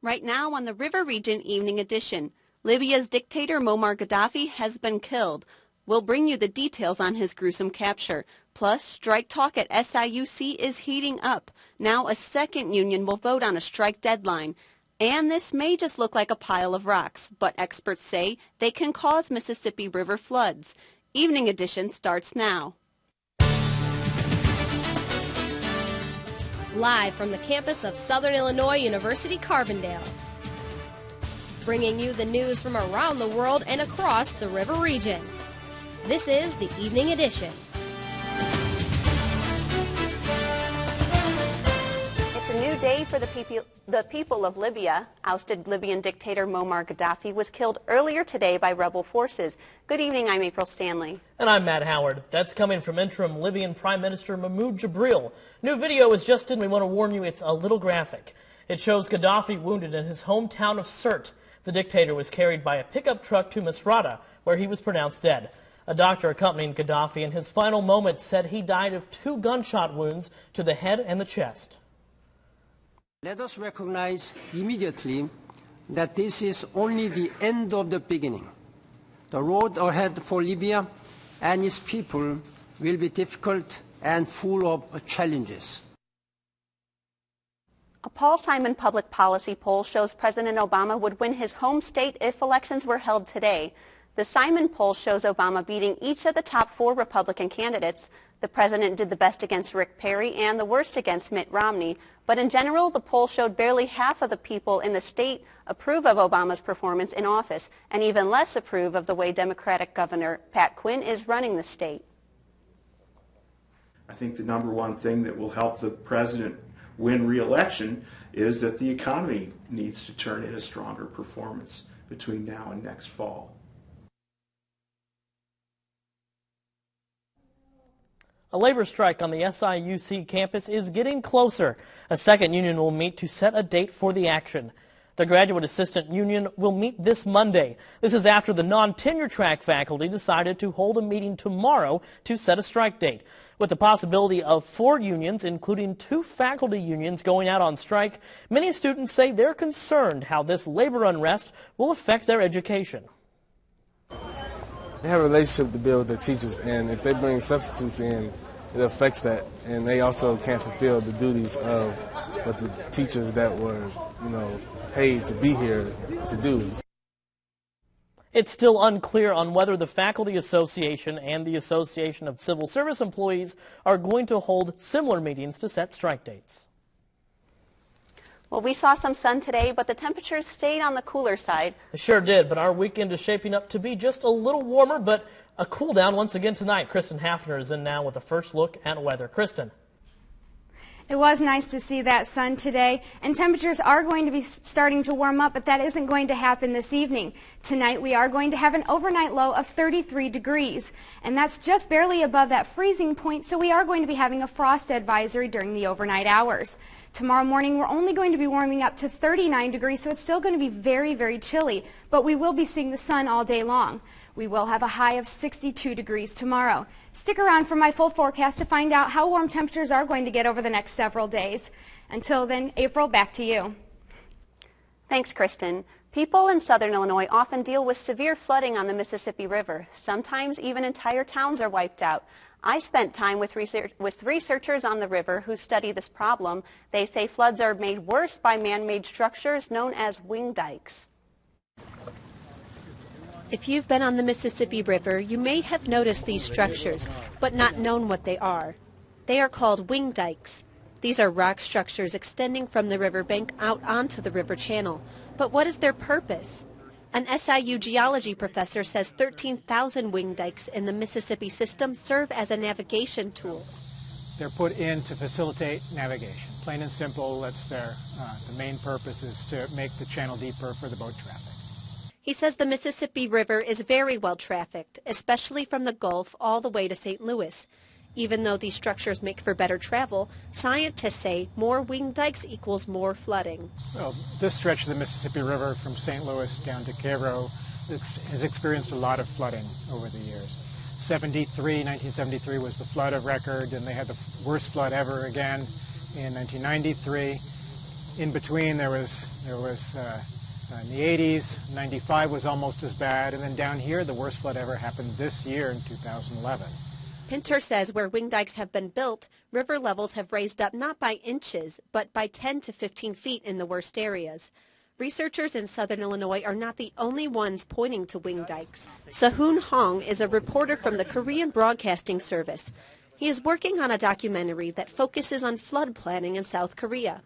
Right now on the River Region Evening Edition, Libya's dictator Muammar Gaddafi has been killed. We'll bring you the details on his gruesome capture. Plus, strike talk at SIUC is heating up. Now a second union will vote on a strike deadline. And this may just look like a pile of rocks, but experts say they can cause Mississippi River floods. Evening Edition starts now. Live from the campus of Southern Illinois University, Carbondale. Bringing you the news from around the world and across the river region. This is the Evening Edition. It's a new day for the people of Libya. Ousted Libyan dictator Muammar Gaddafi was killed earlier today by rebel forces. Good evening, I'm April Stanley. And I'm Matt Howard. That's coming from interim Libyan Prime Minister Mahmoud Jibril. New video is just in. We want to warn you it's a little graphic. It shows Gaddafi wounded in his hometown of Sirte. The dictator was carried by a pickup truck to Misrata, where he was pronounced dead. A doctor accompanying Gaddafi in his final moments said he died of 2 gunshot wounds to the head and the chest. Let us recognize immediately that this is only the end of the beginning. The road ahead for Libya and its people will be difficult and full of challenges. A Paul Simon public policy poll shows President Obama would win his home state if elections were held today. The Simon poll shows Obama beating each of the top 4 Republican candidates. The president did the best against Rick Perry and the worst against Mitt Romney. But in general, the poll showed barely half of the people in the state approve of Obama's performance in office, and even less approve of the way Democratic Governor Pat Quinn is running the state. I think the number one thing that will help the president win re-election is that the economy needs to turn in a stronger performance between now and next fall. A labor strike on the SIUC campus is getting closer. A second union will meet to set a date for the action. The Graduate Assistant Union will meet this Monday. This is after the non-tenure track faculty decided to hold a meeting tomorrow to set a strike date. With the possibility of 4 unions, including 2 faculty unions, going out on strike, many students say they're concerned how this labor unrest will affect their education. They have a relationship to build with their teachers, and if they bring substitutes in, it affects that. And they also can't fulfill the duties of what the teachers that were, paid to be here to do. It's still unclear on whether the Faculty Association and the Association of Civil Service Employees are going to hold similar meetings to set strike dates. Well, we saw some sun today, but the temperatures stayed on the cooler side. It sure did, but our weekend is shaping up to be just a little warmer, but a cool down once again tonight. Kristen Hafner is in now with a first look at weather. Kristen. It was nice to see that sun today, and temperatures are going to be starting to warm up, but that isn't going to happen this evening. Tonight we are going to have an overnight low of 33 degrees, and that's just barely above that freezing point, so we are going to be having a frost advisory during the overnight hours. Tomorrow morning we're only going to be warming up to 39 degrees, so it's still going to be very, very chilly, but we will be seeing the sun all day long. We will have a high of 62 degrees tomorrow. Stick around for my full forecast to find out how warm temperatures are going to get over the next several days. Until then, April, back to you. Thanks, Kristen. People in southern Illinois often deal with severe flooding on the Mississippi River. Sometimes even entire towns are wiped out. I spent time with researchers on the river who study this problem. They say floods are made worse by man-made structures known as wing dikes. If you've been on the Mississippi River, you may have noticed these structures, but not known what they are. They are called wing dikes. These are rock structures extending from the riverbank out onto the river channel. But what is their purpose? An SIU geology professor says 13,000 wing dikes in the Mississippi system serve as a navigation tool. They're put in to facilitate navigation. Plain and simple, that's the main purpose is to make the channel deeper for the boat traffic. He says the Mississippi River is very well trafficked, especially from the Gulf all the way to St. Louis. Even though these structures make for better travel, scientists say more wing dikes equals more flooding. Well, this stretch of the Mississippi River from St. Louis down to Cairo has experienced a lot of flooding over the years. 1973 was the flood of record, and they had the worst flood ever again in 1993. In between, there was in the 80s, 95 was almost as bad, and then down here, the worst flood ever happened this year in 2011. Pinter says where wing dikes have been built, river levels have raised up not by inches, but by 10 to 15 feet in the worst areas. Researchers in southern Illinois are not the only ones pointing to wing dikes. Sahun Hong is a reporter from the Korean Broadcasting Service. He is working on a documentary that focuses on flood planning in South Korea.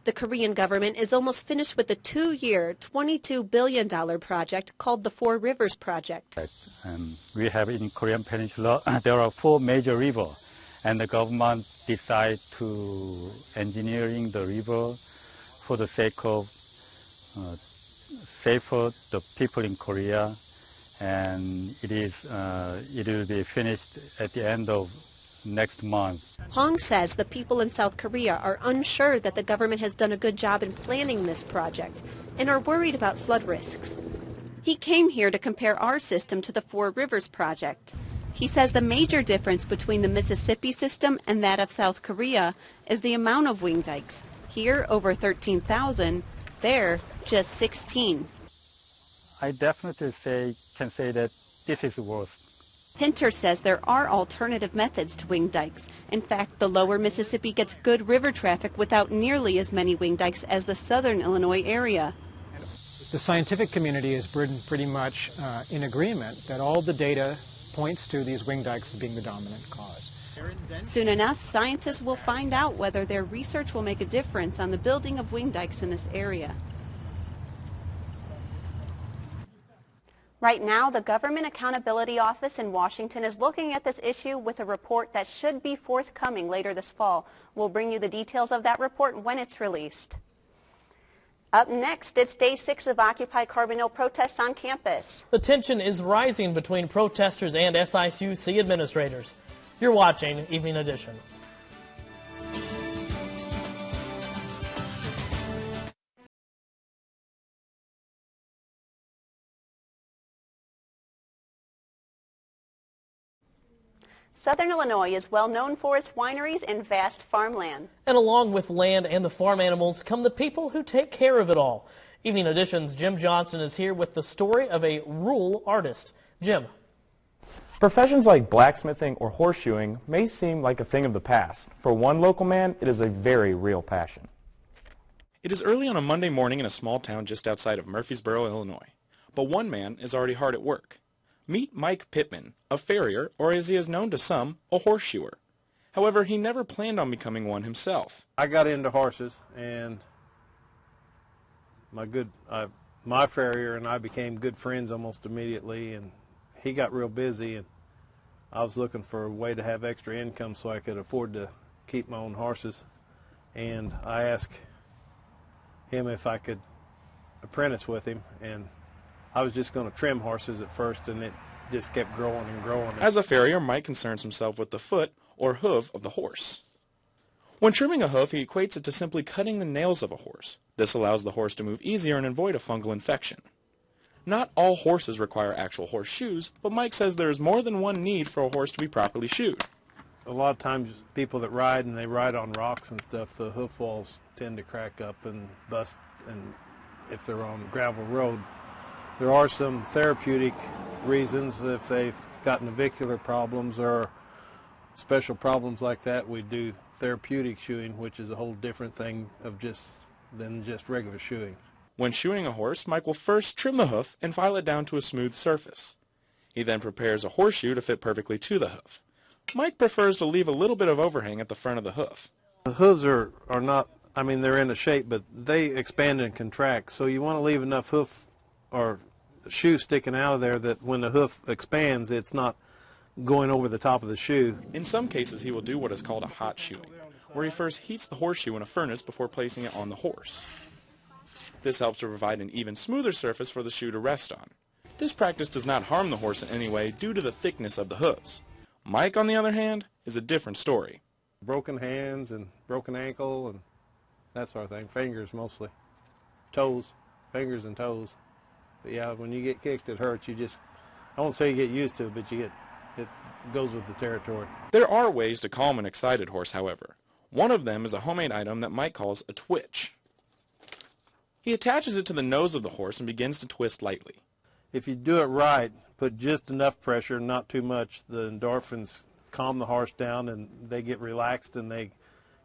The Korean government is almost finished with the 2-year, $22 billion project called the Four Rivers Project. We have in Korean Peninsula, there are 4 major rivers, and the government decided to engineering the river for the sake of safer the people in Korea, and it will be finished at the end of next month. Hong says the people in South Korea are unsure that the government has done a good job in planning this project and are worried about flood risks. He came here to compare our system to the Four Rivers Project. He says the major difference between the Mississippi system and that of South Korea is the amount of wing dikes. Here, over 13,000. There, just 16. I definitely can say that this is worse. Pinter says there are alternative methods to wing dikes. In fact, the lower Mississippi gets good river traffic without nearly as many wing dikes as the southern Illinois area. The scientific community is pretty much in agreement that all the data points to these wing dikes as being the dominant cause. Soon enough, scientists will find out whether their research will make a difference on the building of wing dikes in this area. Right now, the Government Accountability Office in Washington is looking at this issue with a report that should be forthcoming later this fall. We'll bring you the details of that report when it's released. Up next, it's day 6 of Occupy Carbondale protests on campus. The tension is rising between protesters and SIUC administrators. You're watching Evening Edition. Southern Illinois is well known for its wineries and vast farmland. And along with land and the farm animals come the people who take care of it all. Evening Edition's Jim Johnson is here with the story of a rural artist. Jim. Professions like blacksmithing or horseshoeing may seem like a thing of the past. For one local man, it is a very real passion. It is early on a Monday morning in a small town just outside of Murfreesboro, Illinois. But one man is already hard at work. Meet Mike Pittman, a farrier, or as he is known to some, a horseshoer. However, he never planned on becoming one himself. I got into horses, and my farrier and I became good friends almost immediately, and he got real busy, and I was looking for a way to have extra income so I could afford to keep my own horses. And I asked him if I could apprentice with him, and I was just going to trim horses at first, and it just kept growing and growing. As a farrier, Mike concerns himself with the foot or hoof of the horse. When trimming a hoof, he equates it to simply cutting the nails of a horse. This allows the horse to move easier and avoid a fungal infection. Not all horses require actual horse shoes, but Mike says there is more than one need for a horse to be properly shoed. A lot of times people that ride, and they ride on rocks and stuff, the hoof walls tend to crack up and bust, and if they're on a gravel road. There are some therapeutic reasons. If they've got navicular problems or special problems like that, we do therapeutic shoeing, which is a whole different thing than just regular shoeing. When shoeing a horse, Mike will first trim the hoof and file it down to a smooth surface. He then prepares a horseshoe to fit perfectly to the hoof. Mike prefers to leave a little bit of overhang at the front of the hoof. The hooves are not, they're in a shape, but they expand and contract, so you want to leave enough hoof or shoe sticking out of there that when the hoof expands, it's not going over the top of the shoe. In some cases, he will do what is called a hot shoeing, where he first heats the horseshoe in a furnace before placing it on the horse. This helps to provide an even smoother surface for the shoe to rest on. This practice does not harm the horse in any way due to the thickness of the hooves. Mike, on the other hand, is a different story. Broken hands and broken ankle and that sort of thing. Fingers mostly. Toes. Fingers and toes. But yeah, when you get kicked, it hurts. I won't say you get used to it, but it goes with the territory. There are ways to calm an excited horse, however. One of them is a homemade item that Mike calls a twitch. He attaches it to the nose of the horse and begins to twist lightly. If you do it right, put just enough pressure, not too much, the endorphins calm the horse down and they get relaxed and they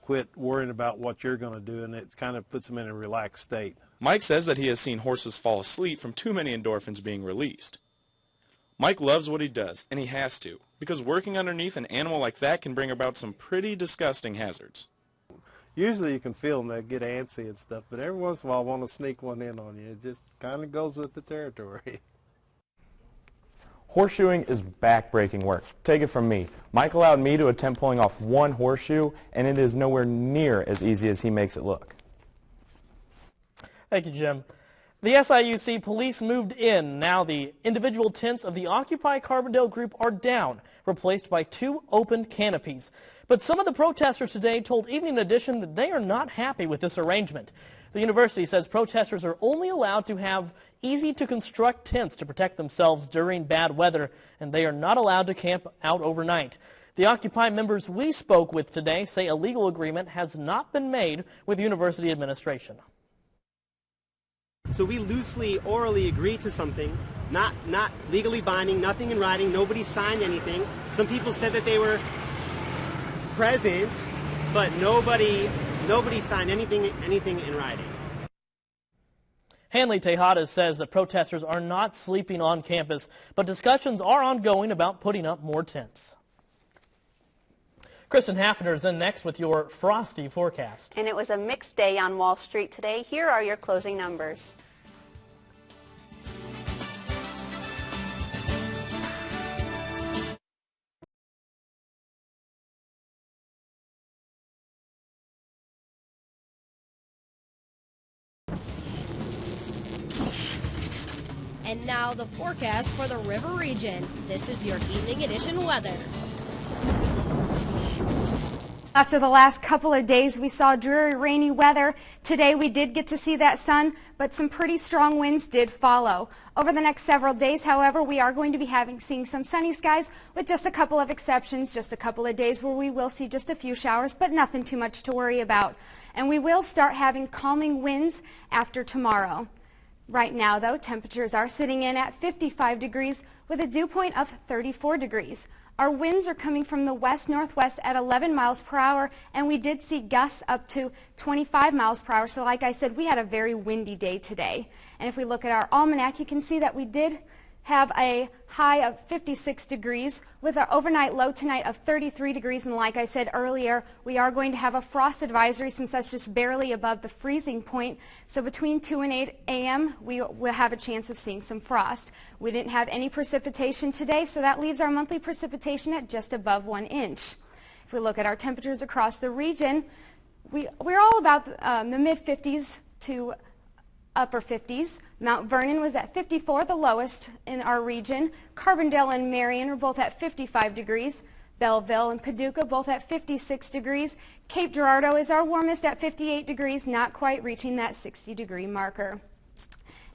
quit worrying about what you're going to do, and it kind of puts them in a relaxed state. Mike says that he has seen horses fall asleep from too many endorphins being released. Mike loves what he does, and he has to, because working underneath an animal like that can bring about some pretty disgusting hazards. Usually you can feel them, they get antsy and stuff, but every once in a while I want to sneak one in on you. It just kind of goes with the territory. Horseshoeing is back-breaking work. Take it from me. Mike allowed me to attempt pulling off one horseshoe, and it is nowhere near as easy as he makes it look. Thank you, Jim. The SIUC police moved in. Now the individual tents of the Occupy Carbondale group are down, replaced by 2 open canopies. But some of the protesters today told Evening Edition that they are not happy with this arrangement. The university says protesters are only allowed to have easy-to-construct tents to protect themselves during bad weather, and they are not allowed to camp out overnight. The Occupy members we spoke with today say a legal agreement has not been made with university administration. So we loosely, orally agreed to something, not legally binding, nothing in writing, nobody signed anything. Some people said that they were present, but nobody signed anything in writing. Hanley Tejada says that protesters are not sleeping on campus, but discussions are ongoing about putting up more tents. Kristen Hafner is in next with your frosty forecast. And it was a mixed day on Wall Street today. Here are your closing numbers. And now the forecast for the river region. This is your Evening Edition weather. After the last couple of days, we saw dreary, rainy weather. Today, we did get to see that sun, but some pretty strong winds did follow. Over the next several days, however, we are going to be seeing some sunny skies with just a couple of exceptions, just a couple of days where we will see just a few showers, but nothing too much to worry about. And we will start having calming winds after tomorrow. Right now, though, temperatures are sitting in at 55 degrees with a dew point of 34 degrees. Our winds are coming from the west-northwest at 11 miles per hour, and we did see gusts up to 25 miles per hour. So like I said, we had a very windy day today. And if we look at our almanac, you can see that we did have a high of 56 degrees with our overnight low tonight of 33 degrees. And like I said earlier, we are going to have a frost advisory since that's just barely above the freezing point. So between 2 and 8 a.m., we will have a chance of seeing some frost. We didn't have any precipitation today, so that leaves our monthly precipitation at just above 1 inch. If we look at our temperatures across the region, we're all about the mid-50s to upper 50s. Mount Vernon was at 54, the lowest in our region. Carbondale and Marion are both at 55 degrees. Belleville and Paducah both at 56 degrees. Cape Girardeau is our warmest at 58 degrees, not quite reaching that 60-degree marker.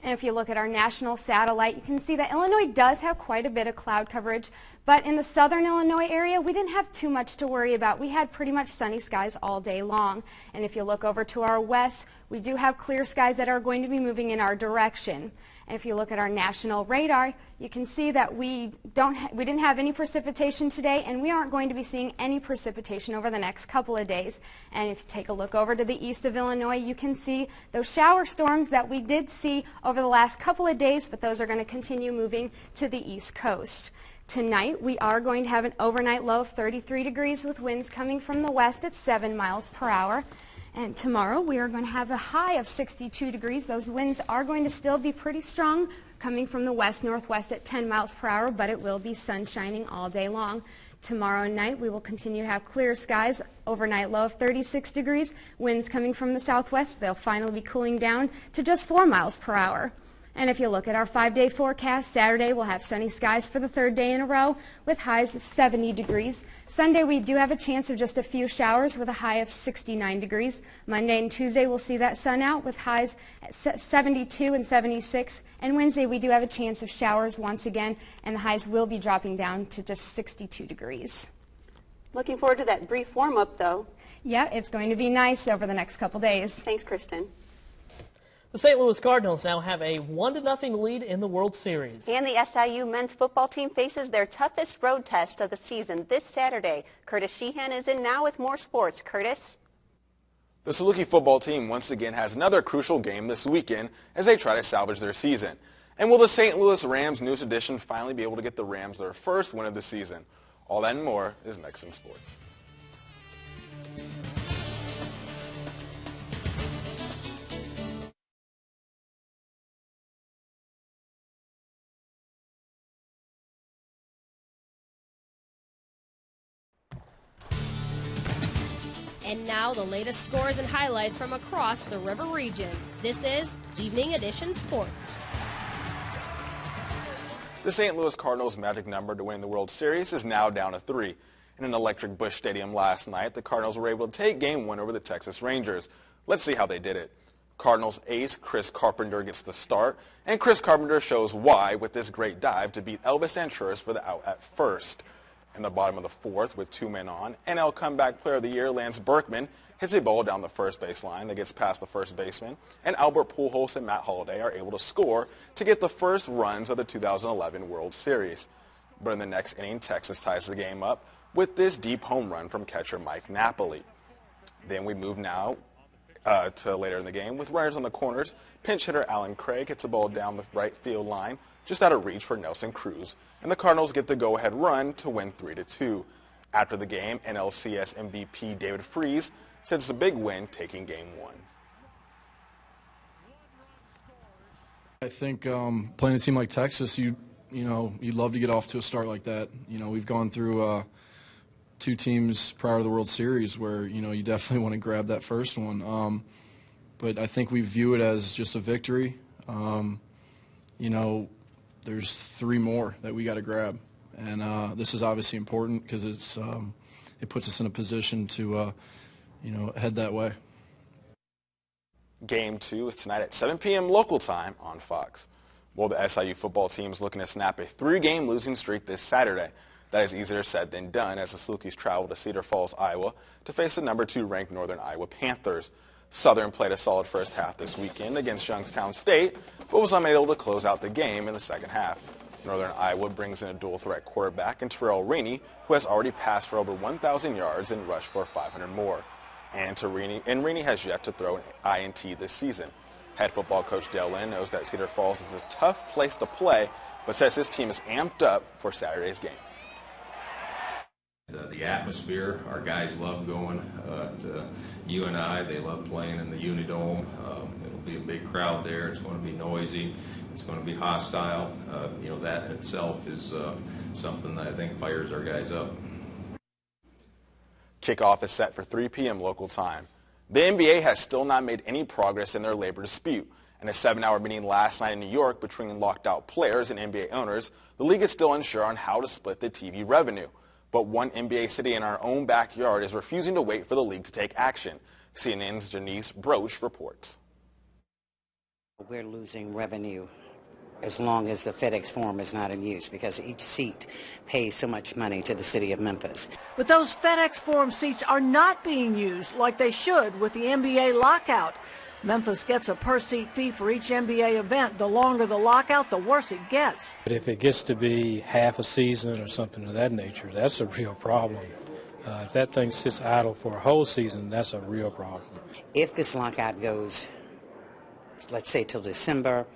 And if you look at our national satellite, you can see that Illinois does have quite a bit of cloud coverage, but in the southern Illinois area, we didn't have too much to worry about. We had pretty much sunny skies all day long. And if you look over to our west, we do have clear skies that are going to be moving in our direction. And if you look at our national radar, you can see that we didn't have any precipitation today, and we aren't going to be seeing any precipitation over the next couple of days. And if you take a look over to the east of Illinois, you can see those shower storms that we did see over the last couple of days, but those are going to continue moving to the east coast. Tonight, we are going to have an overnight low of 33 degrees with winds coming from the west at 7 miles per hour. And tomorrow, we are going to have a high of 62 degrees. Those winds are going to still be pretty strong, coming from the west-northwest at 10 miles per hour, but it will be sun shining all day long. Tomorrow night, we will continue to have clear skies, overnight low of 36 degrees, winds coming from the southwest. They'll finally be cooling down to just 4 miles per hour. And if you look at our 5-day forecast, Saturday we'll have sunny skies for the 3rd day in a row with highs of 70 degrees. Sunday we do have a chance of just a few showers with a high of 69 degrees. Monday and Tuesday we'll see that sun out with highs at 72 and 76. And Wednesday we do have a chance of showers once again, and the highs will be dropping down to just 62 degrees. Looking forward to that brief warm-up, though. Yeah, it's going to be nice over the next couple days. Thanks, Kristen. The St. Louis Cardinals now have a 1-0 lead in the World Series. And the SIU men's football team faces their toughest road test of the season this Saturday. Curtis Sheehan is in now with more sports. Curtis? The Saluki football team once again has another crucial game this weekend as they try to salvage their season. And will the St. Louis Rams newest edition finally be able to get the Rams their first win of the season? All that and more is next in sports. And now the latest scores and highlights from across the River region. This is Evening Edition Sports. The St. Louis Cardinals' magic number to win the World Series is now down to 3. In an electric Busch Stadium last night, the Cardinals were able to take Game 1 over the Texas Rangers. Let's see how they did it. Cardinals ace Chris Carpenter gets the start, and Chris Carpenter shows why with this great dive to beat Elvis Andrus for the out at first. In the bottom of the fourth, with 2 men on, NL Comeback Player of the Year Lance Berkman hits a ball down the first baseline that gets past the first baseman, and Albert Pujols and Matt Holliday are able to score to get the first runs of the 2011 World Series. But in the next inning, Texas ties the game up with this deep home run from catcher Mike Napoli. Then we move now to later in the game with runners on the corners. Pinch hitter Alan Craig hits a ball down the right field line just out of reach for Nelson Cruz, and the Cardinals get the go-ahead run to win 3-2. After the game, NLCS MVP David Freese said it's a big win taking Game 1. I think playing a team like Texas, you'd love to get off to a start like that. We've gone through 2 teams prior to the World Series where, you definitely want to grab that first one. But I think we view it as just a victory. There's 3 more that we got to grab. And this is obviously important because it puts us in a position to, head that way. Game 2 is tonight at 7 p.m. local time on Fox. Well, the SIU football team is looking to snap a 3-game losing streak this Saturday. That is easier said than done as the Salukis travel to Cedar Falls, Iowa to face the number 2 ranked Northern Iowa Panthers. Southern played a solid first half this weekend against Youngstown State, but was unable to close out the game in the second half. Northern Iowa brings in a dual-threat quarterback in Terrell Rainey, who has already passed for over 1,000 yards and rushed for 500 more. And Rainey has yet to throw an INT this season. Head football coach Dale Lynn knows that Cedar Falls is a tough place to play, but says his team is amped up for Saturday's game. The atmosphere, our guys love going to UNI. They love playing in the Unidome. It'll be a big crowd there. It's going to be noisy. It's going to be hostile. That in itself is something that I think fires our guys up. Kickoff is set for 3 p.m. local time. The NBA has still not made any progress in their labor dispute. In a 7-hour meeting last night in New York between locked-out players and NBA owners, the league is still unsure on how to split the TV revenue. But one NBA city in our own backyard is refusing to wait for the league to take action. CNN's Janice Broach reports. We're losing revenue as long as the FedEx Forum is not in use because each seat pays so much money to the city of Memphis. But those FedEx Forum seats are not being used like they should with the NBA lockout. Memphis gets a per-seat fee for each NBA event. The longer the lockout, the worse it gets. But if it gets to be half a season or something of that nature, that's a real problem. If that thing sits idle for a whole season, that's a real problem. If this lockout goes, let's say, till December,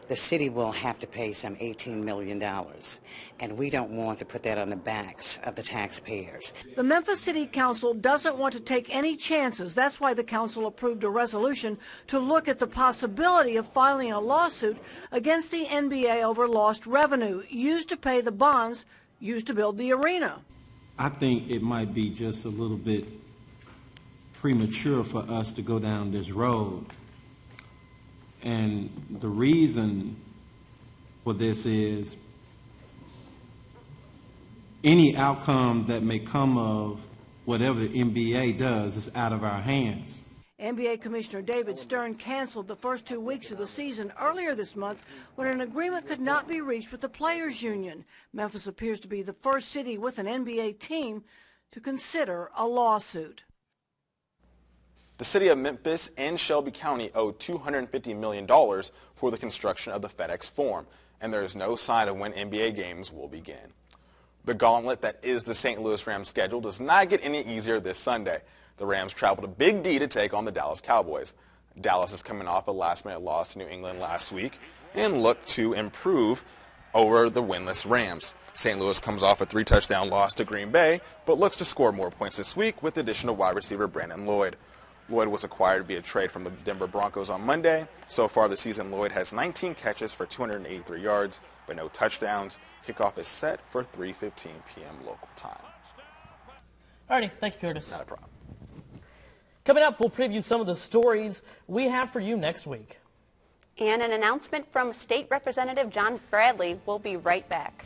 the city will have to pay some $18 million, and we don't want to put that on the backs of the taxpayers. The Memphis City Council doesn't want to take any chances. That's why the council approved a resolution to look at the possibility of filing a lawsuit against the NBA over lost revenue used to pay the bonds used to build the arena. I think it might be just a little bit premature for us to go down this road. And the reason for this is any outcome that may come of whatever the NBA does is out of our hands. NBA Commissioner David Stern canceled the first 2 weeks of the season earlier this month when an agreement could not be reached with the Players Union. Memphis appears to be the first city with an NBA team to consider a lawsuit. The city of Memphis and Shelby County owe $250 million for the construction of the FedEx Forum, and there is no sign of when NBA games will begin. The gauntlet that is the St. Louis Rams schedule does not get any easier this Sunday. The Rams travel to Big D to take on the Dallas Cowboys. Dallas is coming off a last-minute loss to New England last week and look to improve over the winless Rams. St. Louis comes off a 3-touchdown loss to Green Bay, but looks to score more points this week with the addition of wide receiver Brandon Lloyd. Lloyd was acquired via trade from the Denver Broncos on Monday. So far this season, Lloyd has 19 catches for 283 yards, but no touchdowns. Kickoff is set for 3:15 p.m. local time. Alrighty, thank you, Curtis. Not a problem. Coming up, we'll preview some of the stories we have for you next week. And an announcement from State Representative John Bradley. We'll be right back.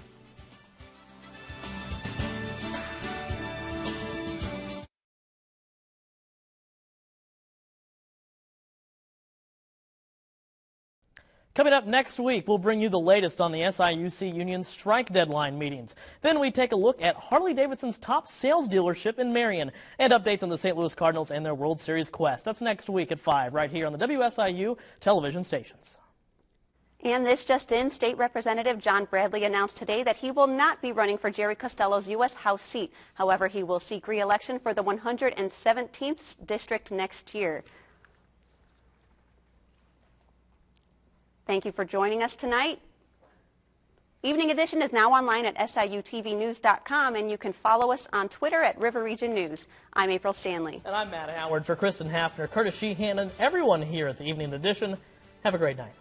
Coming up next week, we'll bring you the latest on the SIUC Union strike deadline meetings. Then we take a look at Harley-Davidson's top sales dealership in Marion and updates on the St. Louis Cardinals and their World Series quest. That's next week at 5 right here on the WSIU television stations. And this just in, State Representative John Bradley announced today that he will not be running for Jerry Costello's U.S. House seat. However, he will seek re-election for the 117th district next year. Thank you for joining us tonight. Evening Edition is now online at SIUTVnews.com, and you can follow us on Twitter at River Region News. I'm April Stanley. And I'm Matt Howard. For Kristen Hafner, Curtis Sheehan, and everyone here at the Evening Edition, have a great night.